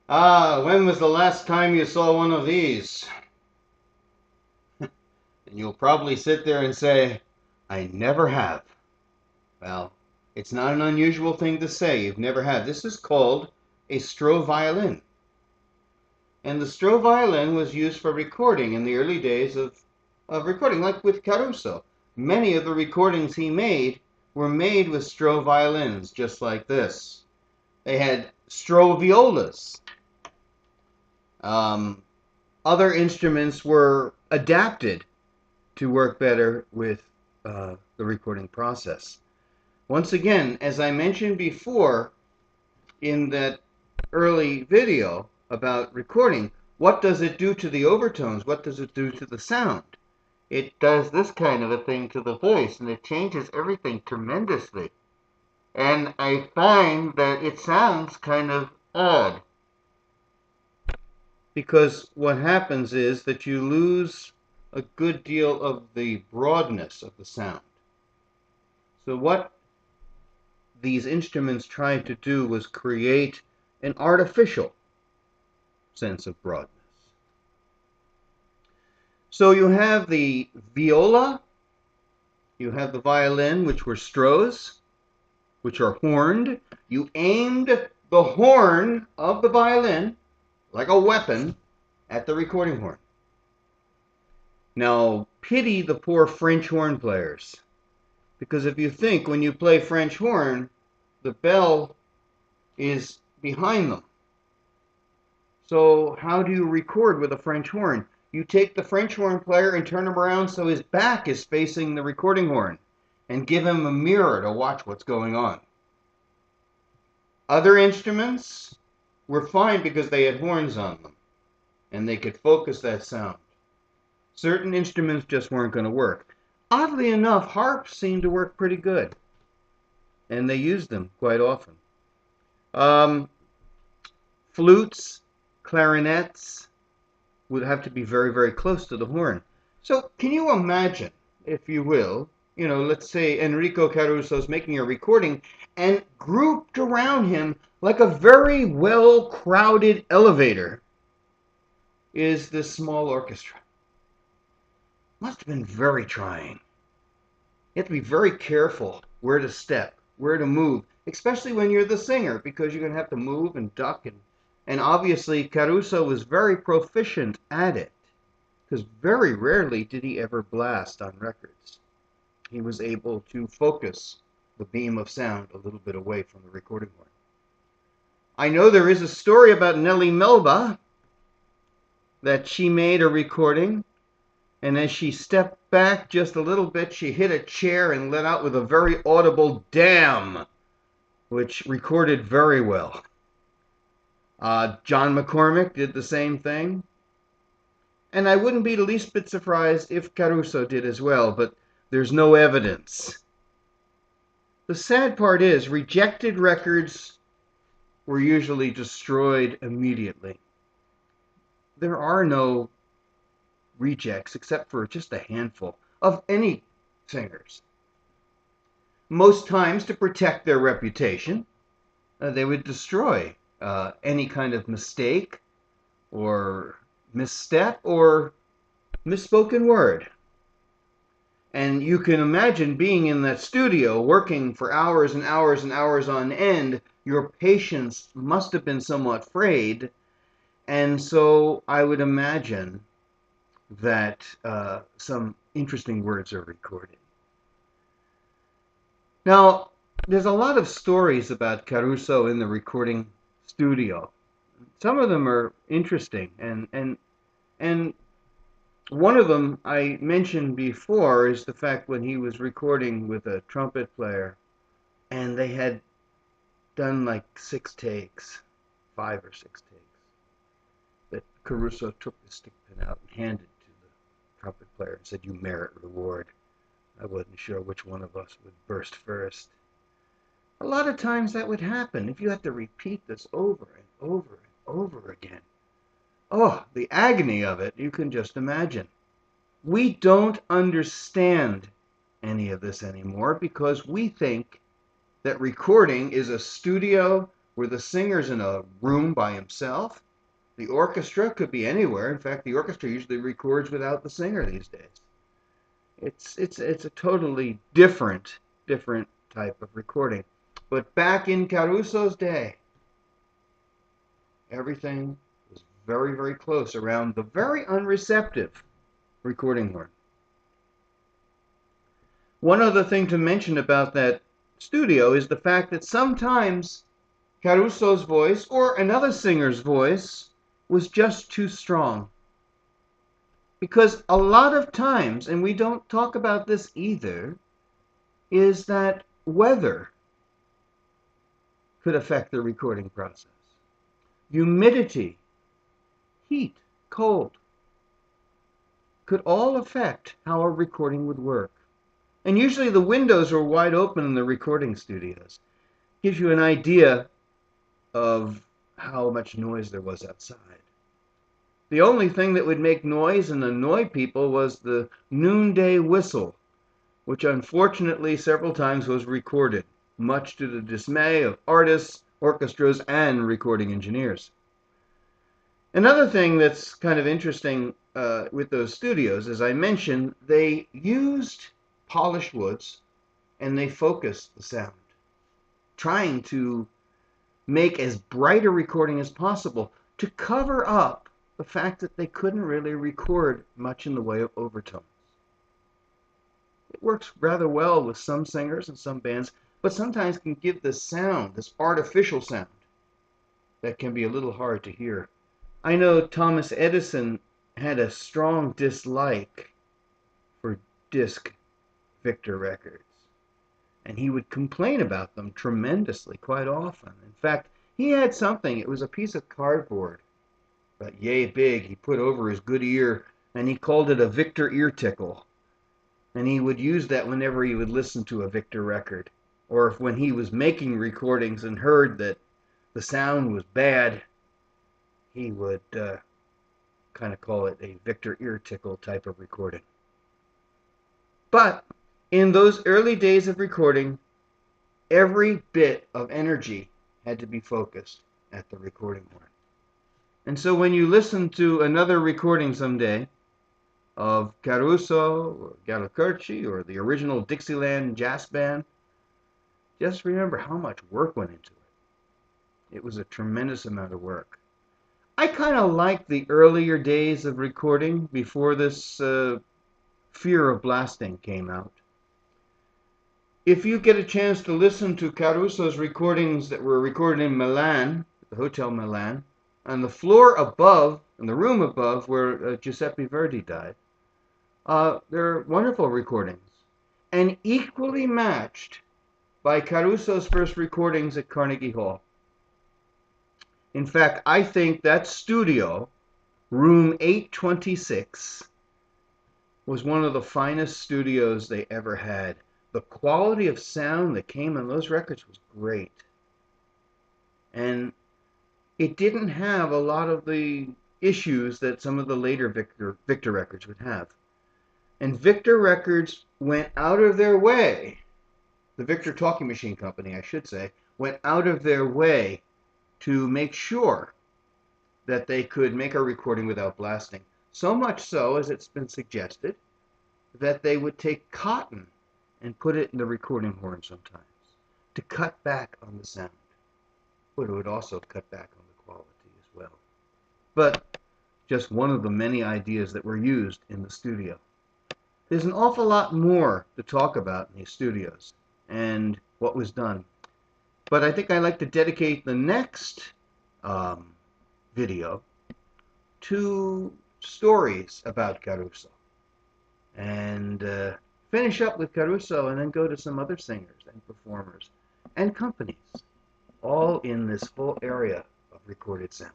When was the last time you saw one of these? And you'll probably sit there and say, I never have. Well, it's not an unusual thing to say. You've never had. This is called a Stroh violin. And the Stroh violin was used for recording in the early days of recording, like with Caruso. Many of the recordings he made were made with Stroh violins, just like this. They had Stroh violas. Um, Other instruments were adapted to work better with the recording process. Once again, as I mentioned before in that early video about recording, what does it do to the overtones? What does it do to the sound? It does this kind of a thing to the voice, and it changes everything tremendously. And I find that it sounds kind of odd because what happens is that you lose a good deal of the broadness of the sound. So what these instruments tried to do was create an artificial sense of broadness. So you have the viola, you have the violin, which were Strohs, which are horned. You aimed the horn of the violin like a weapon at the recording horn. Now, pity the poor French horn players, because if you think when you play French horn, the bell is behind them. So how do you record with a French horn? You take the French horn player and turn him around so his back is facing the recording horn and give him a mirror to watch what's going on. Other instruments were fine because they had horns on them and they could focus that sound. Certain instruments just weren't going to work. Oddly enough, harps seemed to work pretty good, and they used them quite often. Um, Flutes, clarinets would have to be very, very close to the horn. So can you imagine, if you will, let's say Enrico Caruso's making a recording, and grouped around him like a very well crowded elevator is this small orchestra. Must have been very trying. You have to be very careful where to step, where to move, especially when you're the singer, because you're going to have to move and duck. And obviously, Caruso was very proficient at it, because very rarely did he ever blast on records. He was able to focus the beam of sound a little bit away from the recording horn. I know there is a story about Nellie Melba that she made a recording, and as she stepped back just a little bit, she hit a chair and let out with a very audible damn, which recorded very well. John McCormick did the same thing. And I wouldn't be the least bit surprised if Caruso did as well, but there's no evidence. The sad part is, rejected records were usually destroyed immediately. There are no rejects except for just a handful of any singers. Most times, to protect their reputation, they would destroy any kind of mistake or misstep or misspoken word. And you can imagine being in that studio working for hours and hours and hours on end. Your patience must have been somewhat frayed. And so I would imagine that some interesting words are recorded. Now, there's a lot of stories about Caruso in the recording studio. Some of them are interesting, and one of them I mentioned before is the fact when he was recording with a trumpet player, and they had done like 6 takes, 5 or 6 takes, that Caruso took the stick pin out and handed to the trumpet player and said, "You merit reward." I wasn't sure which one of us would burst first. A lot of times that would happen if you had to repeat this over and over and over again. Oh, the agony of it, you can just imagine. We don't understand any of this anymore because we think that recording is a studio where the singer's in a room by himself. The orchestra could be anywhere. In fact, the orchestra usually records without the singer these days. It's a totally different type of recording. But back in Caruso's day, everything was very close around the very unreceptive recording horn. One other thing to mention about that studio is the fact that sometimes Caruso's voice or another singer's voice was just too strong. Because a lot of times, and we don't talk about this either, is that weather could affect the recording process. Humidity, heat, cold, could all affect how a recording would work. And usually the windows are wide open in the recording studios. Gives you an idea of how much noise there was outside. The only thing that would make noise and annoy people was the noonday whistle, which unfortunately several times was recorded, much to the dismay of artists, orchestras, and recording engineers. Another thing that's kind of interesting with those studios, as I mentioned, they used polished woods and they focused the sound, trying to make as bright a recording as possible to cover up the fact that they couldn't really record much in the way of overtones. It works rather well with some singers and some bands, but sometimes can give this sound, this artificial sound, that can be a little hard to hear. I know Thomas Edison had a strong dislike for disc Victor records, and he would complain about them tremendously quite often. In fact, he had something, it was a piece of cardboard, about yay big, he put over his good ear, and he called it a Victor ear tickle. And he would use that whenever he would listen to a Victor record, or if when he was making recordings and heard that the sound was bad, he would kind of call it a Victor ear tickle type of recording. But in those early days of recording, every bit of energy had to be focused at the recording horn. And so when you listen to another recording someday of Caruso or Gallo-Curci or the original Dixieland Jazz Band, just remember how much work went into it. It was a tremendous amount of work. I kind of like the earlier days of recording before this fear of blasting came out. If you get a chance to listen to Caruso's recordings that were recorded in Milan, the Hotel Milan, on the floor above, in the room above where Giuseppe Verdi died, they're wonderful recordings, and equally matched by Caruso's first recordings at Carnegie Hall. In fact, I think that studio, room 826, was one of the finest studios they ever had. The quality of sound that came on those records was great. And it didn't have a lot of the issues that some of the later Victor records would have. And Victor Records went out of their way, the Victor Talking Machine Company, I should say, went out of their way to make sure that they could make a recording without blasting. So much so, as it's been suggested, that they would take cotton and put it in the recording horn sometimes to cut back on the sound. But it would also cut back on the quality as well. But just one of the many ideas that were used in the studio. There's an awful lot more to talk about in these studios and what was done. But I think I'd like to dedicate the next video to stories about Caruso. And finish up with Caruso and then go to some other singers and performers and companies, all in this whole area of recorded sound.